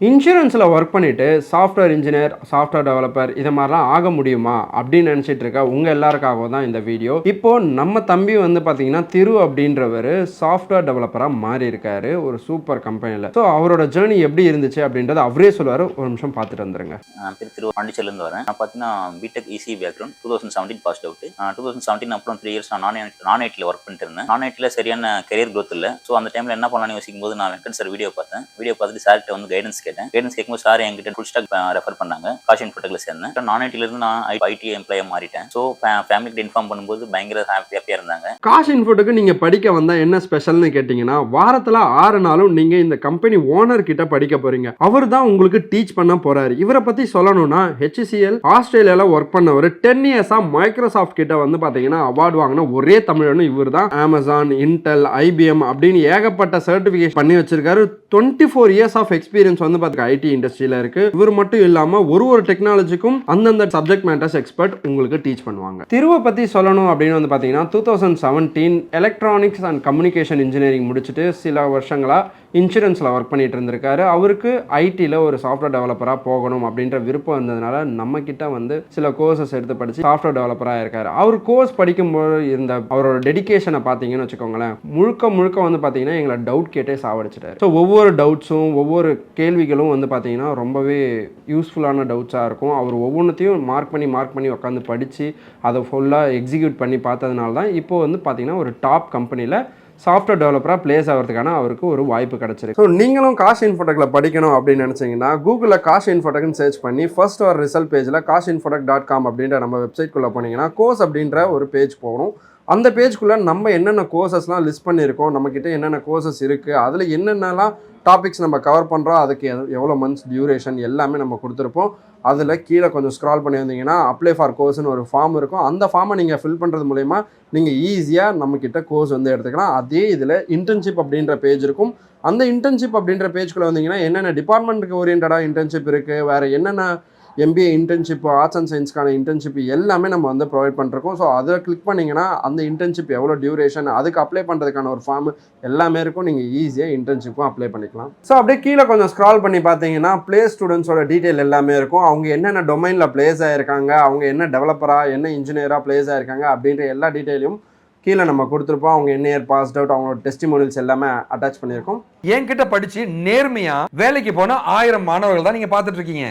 இன்சூரன்ஸில் work பண்ணிவிட்டு software engineer, software developer இதை மாதிரிலாம் ஆக முடியுமா அப்படின்னு நினச்சிட்டு இருக்க உங்கள் எல்லாருக்காகவும் தான் இந்த வீடியோ. இப்போது நம்ம தம்பி வந்து பார்த்தீங்கன்னா திரு அப்படின்றவர் சாஃப்ட்வேர் டெவலப்பராக மாறி இருக்காரு ஒரு சூப்பர் கம்பெனியில். ஸோ அவரோட ஜேர்னி எப்படி இருந்துச்சு அப்படின்றத அவரே சொல்லுவார். ஒரு நிமிஷம் பார்த்துட்டு வந்துருங்க. திரு பாண்டிச்சேரிலேருந்து வரேன். நான் பார்த்தீங்கன்னா BTech EC background 2017 pass out. 2017 அப்புறம் 3 இயர்ஸ் நான் ஐடியில் ஒர்க் பண்ணிட்டு இருந்தேன். நான் ஐடியில் சரியான கரியர் க்ரோத் இல்லை. ஸோ அந்த டைமில் என்ன பண்ணலாம்னு யோசிக்கும் போது நான் வெங்கட் சார் வீடியோ பார்த்துட்டு சார்கிட்ட வந்து கைடன்ஸ் கேட்கும்போது சார் என்கிட்ட ஃபுல் ஸ்டாக் ரெஃபர் பண்ணாங்க. காஷ் இன்ஃபோடெக்ல சேர்ந்தேன். நான் ஐடில இருந்து நான் ஐடி எம்ப்ளாயா மாறிட்டேன். ஸோ ஃபேமிலிக்கு இன்ஃபார்ம் பண்ணும்போது பயங்கர ஹாப்பியா இருந்தாங்க. காஷ் இன்ஃபோடெக் நீங்க படிக்க வந்தா என்ன ஸ்பெஷல்னு கேட்டீங்கன்னா, வாரத்துல 6 நாளும் நீங்க இந்த கம்பெனி ஓனர் கிட்ட படிக்க போறீங்க. அவர் தான் உங்களுக்கு டீச் பண்ண போறாரு. இவரை பத்தி சொல்லணும்னா HCL ஆஸ்திரேலியால ஒர்க் பண்ணவர் 10 இயர்ஸா மைக்ரோசாஃப்ட் கிட்ட வந்து பாத்தீங்கன்னா அவார்டு வாங்கின ஒரே தமிழனும் இவர் தான். அமேசான், இன்டெல், IBM அப்படின்னு ஏகப்பட்ட சர்டிபிகேஷன் பண்ணி வச்சிருக்காரு. 24 இயர்ஸ் ஆஃப் எக்ஸ்பீரியன்ஸ் வந்து ஐடி இண்டஸ்ட்ரியில இருக்கு. இவர் மட்டும் இல்லாம ஒரு டெக்னாலஜிக்கும் அந்தந்த சப்ஜெக்ட் மேட்டர்ஸ் எக்ஸ்பர்ட் உங்களுக்கு டீச் பண்ணுவாங்க. திருவை பத்தி சொல்லணும் அப்படின்னு வந்து பாத்தீங்கன்னா 2017 எலக்ட்ரானிக்ஸ் அண்ட் கம்யூனிகேஷன் இன்ஜினியரிங் முடிச்சுட்டு சில வருஷங்களா இன்சூரன்ஸில் ஒர்க் பண்ணிட்டு இருந்திருக்காரு. அவருக்கு ஐடியில் ஒரு சாஃப்ட்வேர் டெவலப்பராக போகணும் அப்படின்ற விருப்பம் இருந்ததுனால நம்ம கிட்ட வந்து சில கோர்சஸ் எடுத்து படித்து சாஃப்ட்வேர் டெவலப்பராக இருக்காரு. அவர் கோர்ஸ் படிக்கும்போது இருந்த அவரோட டெடிகேஷனை பார்த்தீங்கன்னு வச்சுக்கோங்களேன், முழுக்க வந்து பார்த்தீங்கன்னா எங்களை டவுட் கேட்டே சாவடிச்சிட்டாரு. ஸோ ஒவ்வொரு டவுட்ஸும் ஒவ்வொரு கேள்விகளும் வந்து பார்த்தீங்கன்னா ரொம்பவே யூஸ்ஃபுல்லான டவுட்ஸாக இருக்கும். அவர் ஒவ்வொன்றத்தையும் மார்க் பண்ணி உட்காந்து படித்து அதை ஃபுல்லாக எக்ஸிக்யூட் பண்ணி பார்த்ததுனால தான் இப்போது வந்து பார்த்தீங்கன்னா ஒரு டாப் கம்பெனியில் சாஃப்ட்வேர் டெவலப்பராக பிளேஸ் ஆகிறதுக்கான அவருக்கு ஒரு வாய்ப்பு கிடச்சிருக்கு. ஸோ நீங்களும் காஷ் இன்ஃபோடெக்ல படிக்கணும் அப்படின்னு நினச்சிங்கன்னா கூகுளில் காஷ் இன்ஃபோடெக்னு சர்ச் பண்ணி ஃபர்ஸ்ட் ஒரு ரிசல்ட் பேஜில் kashinfotech.com அப்படின்ற நம்ம வெப்சைட்குள்ளே போனீங்கன்னா கோர்ஸ் அப்படின்ற ஒரு பேஜ் போகணும். அந்த பேஜ்குள்ளே நம்ம என்னென்ன கோர்சஸ்லாம் லிஸ்ட் பண்ணியிருக்கோம், நம்மக்கிட்ட என்னென்ன கோர்சஸ் இருக்குது, அதில் என்னென்னலாம் டாபிக்ஸ் நம்ம கவர் பண்ணுறோம், அதுக்கு எவ்வளோ மந்த்ஸ் டியூரேஷன் எல்லாமே நம்ம கொடுத்துருப்போம். அதில் கீழே கொஞ்சம் ஸ்க்ரால் பண்ணி வந்தீங்கன்னா அப்ளை ஃபார் கோர்ஸ்னு ஒரு ஃபார்ம் இருக்கும். அந்த ஃபார்மை நீங்கள் ஃபில் பண்ணுறது மூலமா நீங்கள் ஈஸியாக நம்மக்கிட்ட கோர்ஸ் வந்து எடுத்துக்கலாம். அதே இதில் இன்டர்ன்ஷிப் அப்படின்ற பேஜ் இருக்கும். அந்த இன்டர்ன்ஷிப் அப்படின்ற பேஜ்குள்ளே வந்தீங்கன்னா என்னென்ன டிபார்ட்மெண்ட்டுக்கு ஓரியன்டாக இன்டர்ன்ஷிப் இருக்குது, வேறு என்னென்ன MBA இன்டர்ன்ஷிப், ஆர்ட்ஸ் அண்ட் சயின்ஸ்க்கான இன்டர்ன்ஷிப் எல்லாமே நம்ம வந்து ப்ரொவைட் பண்ணிருக்கோம். ஸோ அதில் கிளிக் பண்ணிங்கன்னா அந்த இன்டர்ன்ஷிப் எவ்வளோ டியூரேஷன், அதுக்கு அப்ளை பண்ணுறதுக்கான ஒரு ஃபார்ம் எல்லாமே இருக்கும். நீங்கள் ஈஸியாக இன்டர்ன்ஷிப்பும் அப்ளை பண்ணிக்கலாம். ஸோ அப்படியே கீழே கொஞ்சம் ஸ்க்ரால் பண்ணி பார்த்தீங்கன்னா பிளேஸ் ஸ்டூடெண்ட்ஸோட டீட்டெயில் எல்லாமே இருக்கும். அவங்க என்னென்ன டொமைனில் பிளேஸ் ஆகிருக்காங்க, அவங்க என்ன டெவலப்பராக என்ன இன்ஜினியராக பிளேஸ் ஆகிருக்காங்க அப்படின்ற எல்லா டீட்டெயிலும் கீழே நம்ம கொடுத்துருப்போம். அவங்க என்ன இயர் பாஸ்ட் அவுட், அவங்களோட டெஸ்டிமோனியல்ஸ் எல்லாமே அட்டாச் பண்ணியிருக்கோம். என்கிட்ட படிச்சு நேர்மையா வேலைக்கு போன 1000 மாணவர்கள் தான் நீங்க பார்த்துட்டு இருக்கீங்க.